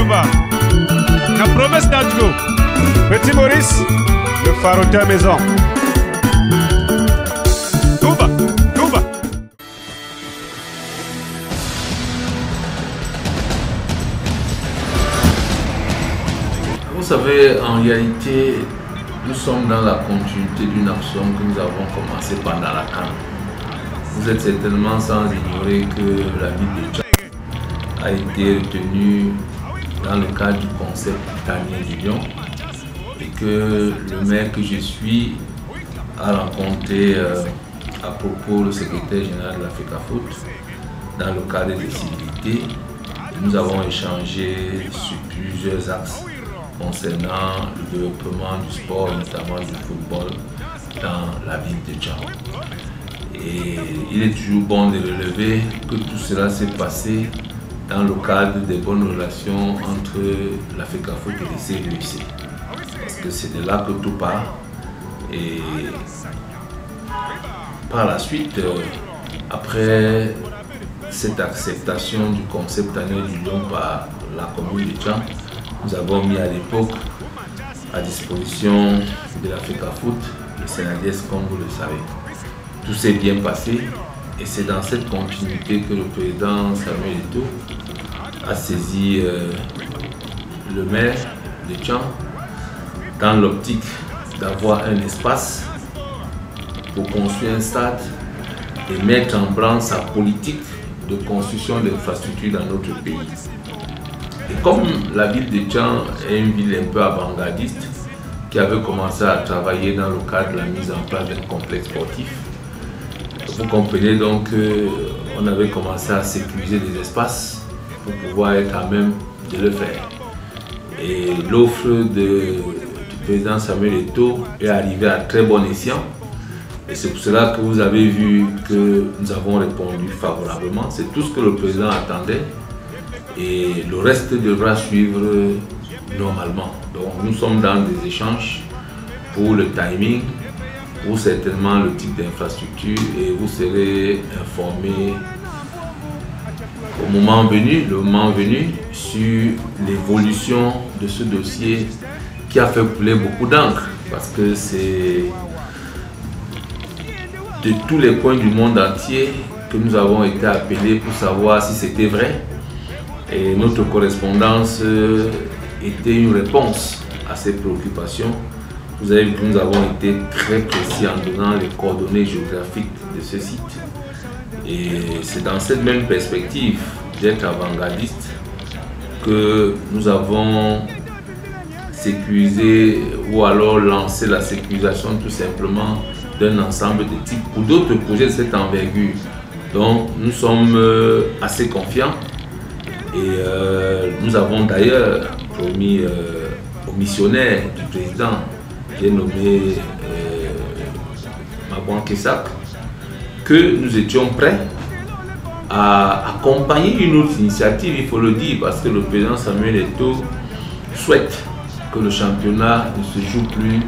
Lumba. La promesse d'Adjo. Petit Maurice, le faroté à maison. Lumba, Lumba. Vous savez, en réalité, nous sommes dans la continuité d'une action que nous avons commencée pendant la CAN. Vous êtes certainement sans ignorer que la ville de Tchad a été retenue dans le cadre du concept italien du Lion et que le maire que je suis a rencontré à propos le secrétaire général de l'Africa Foot dans le cadre des civilités. Nous avons échangé sur plusieurs axes concernant le développement du sport, notamment du football, dans la ville de Tchad. Et il est toujours bon de relever que tout cela s'est passé dans le cadre des bonnes relations entre l'Africa Foot et les CEC. Parce que c'est de là que tout part. Et par la suite, après cette acceptation du concept annuel du Lion par la commune de Tchad, nous avons mis à l'époque à disposition de l'Africa Foot le Sénadiès, comme vous le savez. Tout s'est bien passé et c'est dans cette continuité que le président Samuel Eto'o a saisi le maire de Tchad dans l'optique d'avoir un espace pour construire un stade et mettre en branle sa politique de construction d'infrastructures dans notre pays. Et comme la ville de Tchad est une ville un peu avant-gardiste qui avait commencé à travailler dans le cadre de la mise en place d'un complexe sportif, vous comprenez donc qu'on avait commencé à sécuriser des espaces pour pouvoir être à même de le faire. Et l'offre du président Samuel Eto'o est arrivée à très bon escient. Et c'est pour cela que vous avez vu que nous avons répondu favorablement. C'est tout ce que le président attendait. Et le reste devra suivre normalement. Donc nous sommes dans des échanges pour le timing, pour certainement le type d'infrastructure, et vous serez informés au moment venu sur l'évolution de ce dossier qui a fait couler beaucoup d'encre, parce que c'est de tous les coins du monde entier que nous avons été appelés pour savoir si c'était vrai. Et notre correspondance était une réponse à ces préoccupations. Vous avez vu que nous avons été très précis en donnant les coordonnées géographiques de ce site. Et c'est dans cette même perspective d'être avant-gardiste que nous avons sécurisé ou alors lancé la sécurisation tout simplement d'un ensemble de types ou d'autres projets de cette envergure. Donc nous sommes assez confiants. Et nous avons d'ailleurs promis au missionnaire du président, qui est nommé Mabouan Kessak, que nous étions prêts à accompagner une autre initiative, il faut le dire, parce que le président Samuel Eto'o souhaite que le championnat ne se joue plus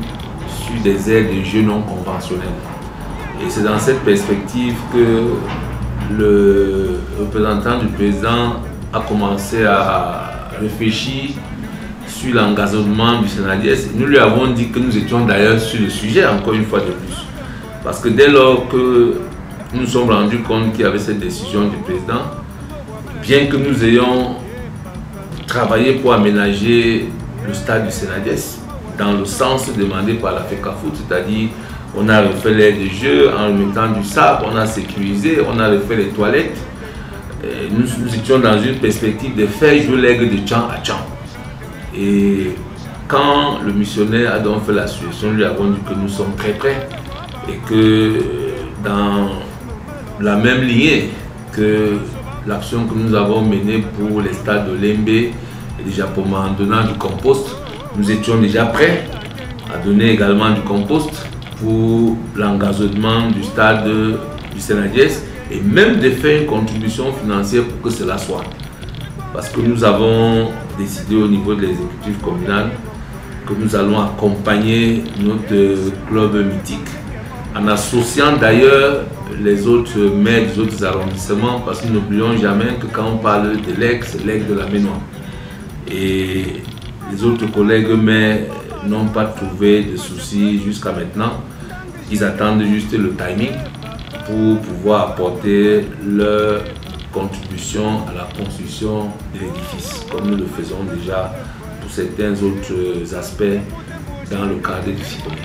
sur des aires de jeux non conventionnels. Et c'est dans cette perspective que le représentant du président a commencé à réfléchir sur l'engazonnement du Sénadiès. Nous lui avons dit que nous étions d'ailleurs sur le sujet encore une fois de plus. Parce que dès lors que nous nous sommes rendus compte qu'il y avait cette décision du président, bien que nous ayons travaillé pour aménager le stade du Sénadiès dans le sens demandé par l'Africa Foot, c'est-à-dire on a refait l'aire de jeu en remettant du sable, on a sécurisé, on a refait les toilettes. Nous étions dans une perspective de faire jouer l'aigle de Tchad à Tchad. Et quand le missionnaire a donc fait la suggestion, nous lui avons dit que nous sommes très prêts et que dans la même lignée que l'action que nous avons menée pour les stades de Lembe et de Japoma en donnant du compost, nous étions déjà prêts à donner également du compost pour l'engazonnement du stade du Sénadiès, et même de faire une contribution financière pour que cela soit. Parce que nous avons décidé au niveau de l'exécutif communal que nous allons accompagner notre club mythique en associant d'ailleurs les autres maires des autres arrondissements, parce que n'oublions jamais que quand on parle de l'aigle, c'est l'aigle de la Ménoire. Et les autres collègues mais n'ont pas trouvé de soucis jusqu'à maintenant. Ils attendent juste le timing pour pouvoir apporter leur contribution à la construction de l'édifice, comme nous le faisons déjà pour certains autres aspects dans le cadre du FICOMER.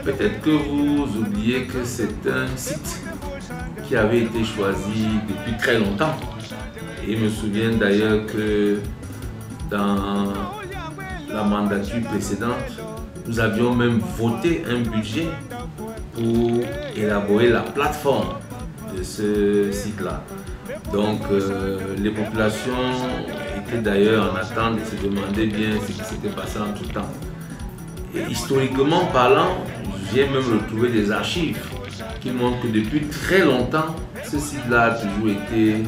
Peut-être que vous oubliez que c'est un site qui avait été choisi depuis très longtemps. Et je me souviens d'ailleurs que dans la mandature précédente, nous avions même voté un budget pour élaborer la plateforme de ce site-là. Donc les populations étaient d'ailleurs en attente et se demandaient bien ce qui s'était passé en tout temps. Et historiquement parlant, j'ai même retrouvé des archives qui montrent que depuis très longtemps, ce site-là a toujours été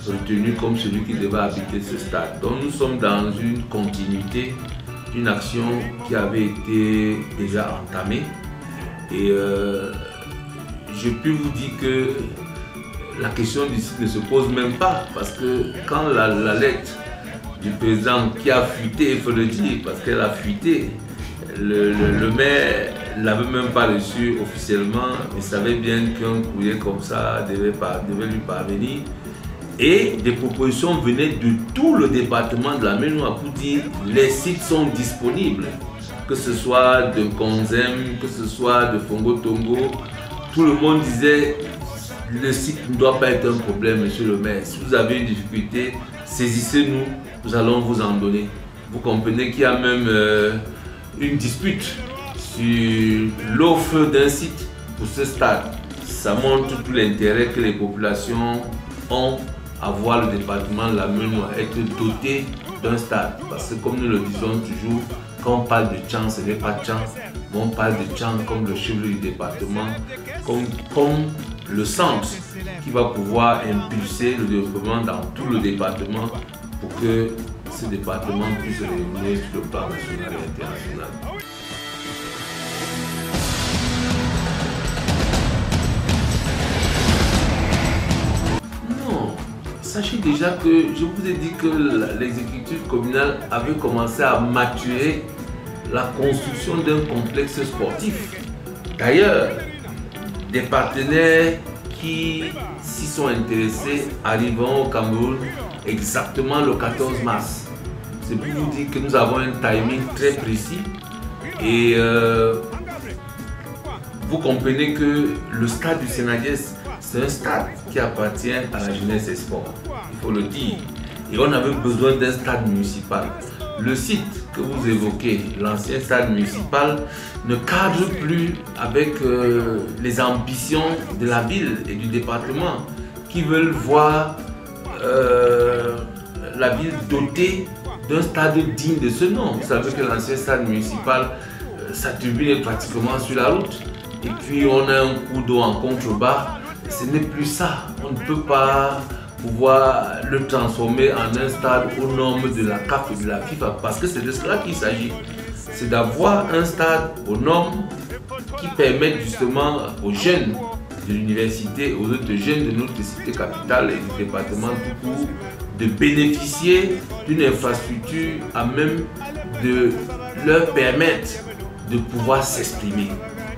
retenu comme celui qui devait habiter ce stade. Donc nous sommes dans une continuité d'une action qui avait été déjà entamée. Et je peux vous dire que la question du site ne se pose même pas, parce que quand la lettre du président qui a fuité, il faut le dire, parce qu'elle a fuité, le maire ne l'avait même pas reçu officiellement, il savait bien qu'un courrier comme ça devait lui parvenir. Et des propositions venaient de tout le département de la Ménois pour dire les sites sont disponibles, que ce soit de Konzem, que ce soit de Fongo-Tongo. Tout le monde disait le site ne doit pas être un problème, monsieur le maire. Si vous avez une difficulté, saisissez-nous, nous allons vous en donner. Vous comprenez qu'il y a même une dispute sur l'offre d'un site pour ce stade. Ça montre tout l'intérêt que les populations ont à voir le département de la Ménois être doté d'un stade. Parce que comme nous le disons toujours, quand on parle de Tchang, ce n'est pas Tchang, mais on parle de Tchang comme le chef du département, comme le centre qui va pouvoir impulser le développement dans tout le département pour que ce département puisse rayonner sur le plan national et international. Sachez déjà que je vous ai dit que l'exécutif communal avait commencé à maturer la construction d'un complexe sportif. D'ailleurs, des partenaires qui s'y sont intéressés arriveront au Cameroun exactement le 14 mars. C'est pour vous dire que nous avons un timing très précis et vous comprenez que le stade du Sénagès, c'est un stade qui appartient à la jeunesse et sport, il faut le dire. Et on avait besoin d'un stade municipal. Le site que vous évoquez, l'ancien stade municipal, ne cadre plus avec les ambitions de la ville et du département qui veulent voir la ville dotée d'un stade digne de ce nom. Vous savez que l'ancien stade municipal, sa tribune est pratiquement sur la route. Et puis on a un coup d'eau en contrebas. Ce n'est plus ça. On ne peut pas pouvoir le transformer en un stade aux normes de la CAF et de la FIFA parce que c'est de cela qu'il s'agit. C'est d'avoir un stade aux normes qui permettent justement aux jeunes de l'université, aux autres jeunes de notre cité capitale et du département tout court de bénéficier d'une infrastructure à même de leur permettre de pouvoir s'exprimer.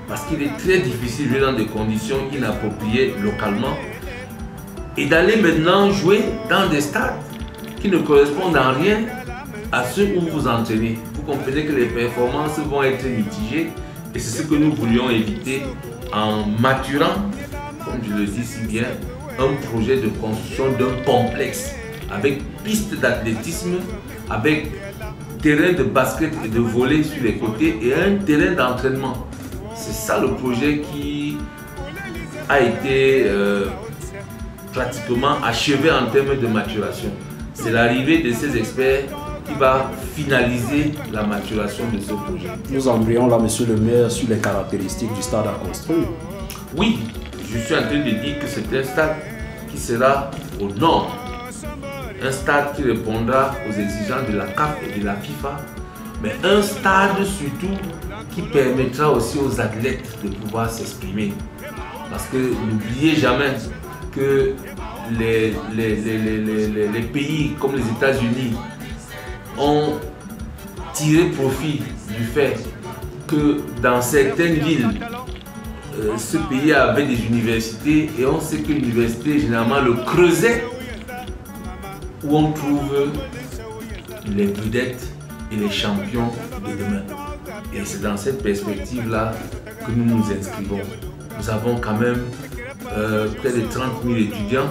Parce qu'il est très difficile de jouer dans des conditions inappropriées localement et d'aller maintenant jouer dans des stades qui ne correspondent en rien à ceux où vous entraînez. Vous comprenez que les performances vont être mitigées et c'est ce que nous voulions éviter en maturant, comme je le dis si bien, un projet de construction d'un complexe avec piste d'athlétisme, avec terrain de basket et de volley sur les côtés et un terrain d'entraînement. C'est ça le projet qui a été pratiquement achevé en termes de maturation. C'est l'arrivée de ces experts qui va finaliser la maturation de ce projet. Nous embrayons là, monsieur le maire, sur les caractéristiques du stade à construire. Oui, je suis en train de dire que c'est un stade qui sera aux normes. Un stade qui répondra aux exigences de la CAF et de la FIFA, mais un stade surtout qui permettra aussi aux athlètes de pouvoir s'exprimer. Parce que n'oubliez jamais que les pays comme les États-Unis ont tiré profit du fait que dans certaines villes, ce pays avait des universités et on sait que l'université généralement le creuset où on trouve les vedettes et les champions de demain. Et c'est dans cette perspective-là que nous nous inscrivons. Nous avons quand même près de 30 000 étudiants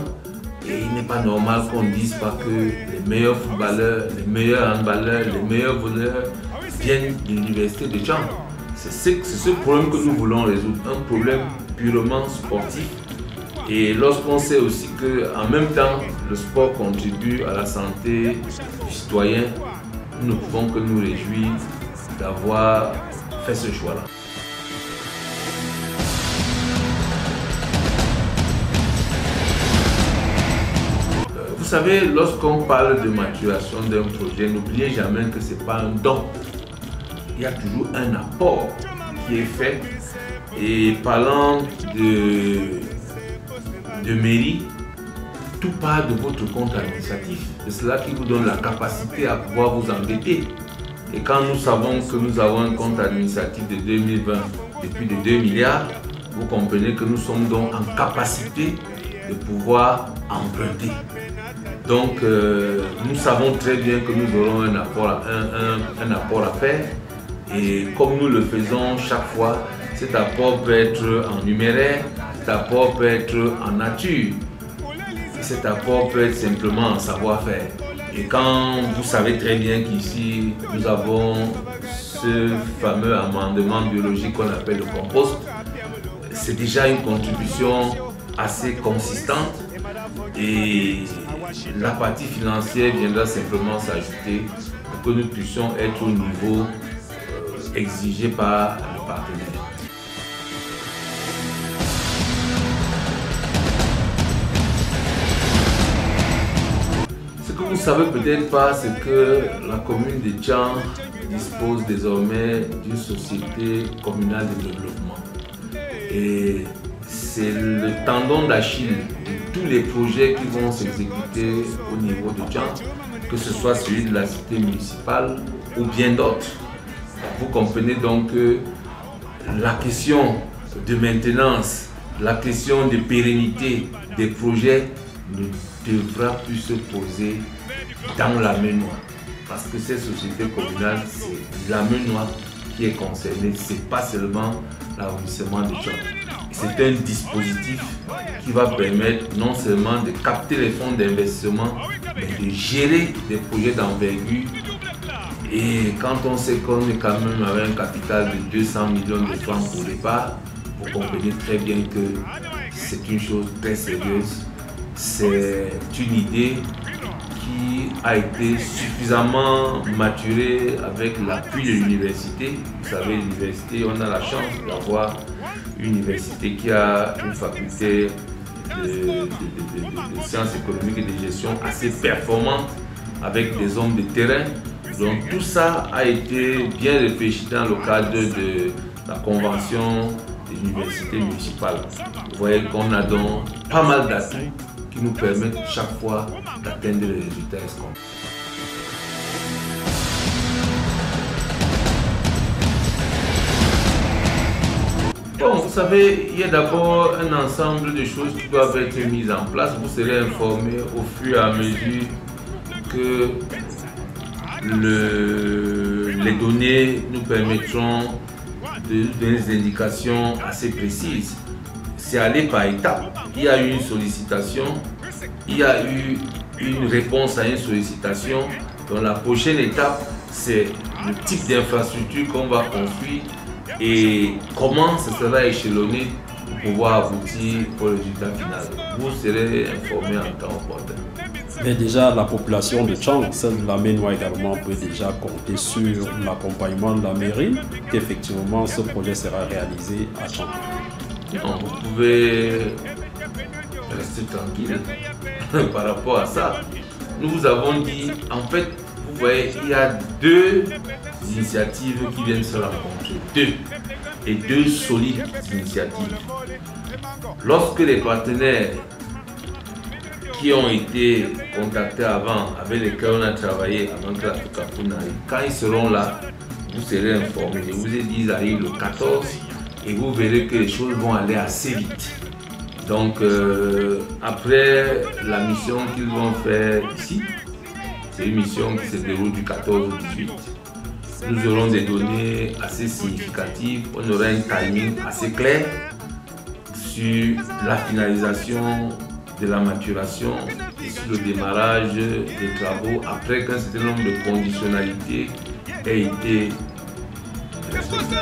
et il n'est pas normal qu'on ne dise pas que les meilleurs footballeurs, les meilleurs handballeurs, les meilleurs voleurs viennent de l'université de Tchang. C'est ce problème que nous voulons résoudre, un problème purement sportif. Et lorsqu'on sait aussi qu'en même temps, le sport contribue à la santé du citoyen, nous ne pouvons que nous réjouir d'avoir fait ce choix-là. Vous savez, lorsqu'on parle de maturation d'un projet, n'oubliez jamais que ce n'est pas un don. Il y a toujours un apport qui est fait. Et parlant de mairie, tout part de votre compte administratif. C'est cela qui vous donne la capacité à pouvoir vous endetter. Et quand nous savons que nous avons un compte administratif de 2020 depuis de 2 milliards, vous comprenez que nous sommes donc en capacité de pouvoir emprunter. Donc nous savons très bien que nous aurons un apport à faire. Et comme nous le faisons chaque fois, cet apport peut être en numéraire, cet apport peut être en nature, cet apport peut être simplement en savoir-faire. Et quand vous savez très bien qu'ici, nous avons ce fameux amendement biologique qu'on appelle le compost, c'est déjà une contribution assez consistante et la partie financière viendra simplement s'ajouter pour que nous puissions être au niveau exigé par le partenaire. Ce que vous ne savez peut-être pas, c'est que la commune de Tchang dispose désormais d'une société communale de développement. Et c'est le tendon d'Achille de tous les projets qui vont s'exécuter au niveau de Tchang, que ce soit celui de la cité municipale ou bien d'autres. Vous comprenez donc que la question de maintenance, la question de pérennité des projets ne devra plus se poser dans la Ménois. Parce que ces sociétés communales, c'est la Ménois qui est concernée, ce n'est pas seulement l'arrondissement de Tchang. C'est un dispositif qui va permettre non seulement de capter les fonds d'investissement, mais de gérer des projets d'envergure. Et quand on sait qu'on est quand même avec un capital de 200 millions de francs au départ, vous comprenez très bien que c'est une chose très sérieuse. C'est une idée qui a été suffisamment maturée avec l'appui de l'université. Vous savez, l'université, on a la chance d'avoir une université qui a une faculté de sciences économiques et de gestion assez performante avec des hommes de terrain. Donc tout ça a été bien réfléchi dans le cadre de la convention de l'université municipale. Vous voyez qu'on a donc pas mal d'atouts qui nous permettent chaque fois d'atteindre les résultats escomptés. Bon, vous savez, il y a d'abord un ensemble de choses qui doivent être mises en place. Vous serez informés au fur et à mesure que les données nous permettront de donner des indications assez précises. C'est aller par étapes. Il y a eu une sollicitation, il y a eu une réponse à une sollicitation. Donc la prochaine étape, c'est le type d'infrastructure qu'on va construire et comment ça sera échelonné pour pouvoir aboutir au résultat final. Vous serez informés en temps opportun. Mais déjà, la population de Tchang, celle de la Ménois également, peut déjà compter sur l'accompagnement de la mairie, qu'effectivement ce projet sera réalisé à Tchang. Non, vous pouvez rester tranquille par rapport à ça. Nous vous avons dit, en fait, vous voyez, il y a deux initiatives qui viennent se rencontrer. Deux solides initiatives. lorsque les partenaires qui ont été contactés avant, avec lesquels on a travaillé avant que l'Africa Cup arrive, quand ils seront là, vous serez informés. Je vous ai dit, ils arrivent le 14 et vous verrez que les choses vont aller assez vite. Donc, après la mission qu'ils vont faire ici, c'est une mission qui se déroule du 14 au 18. Nous aurons des données assez significatives, on aura un timing assez clair sur la finalisation de la maturation et sur le démarrage des travaux après qu'un certain nombre de conditionnalités aient été respectées.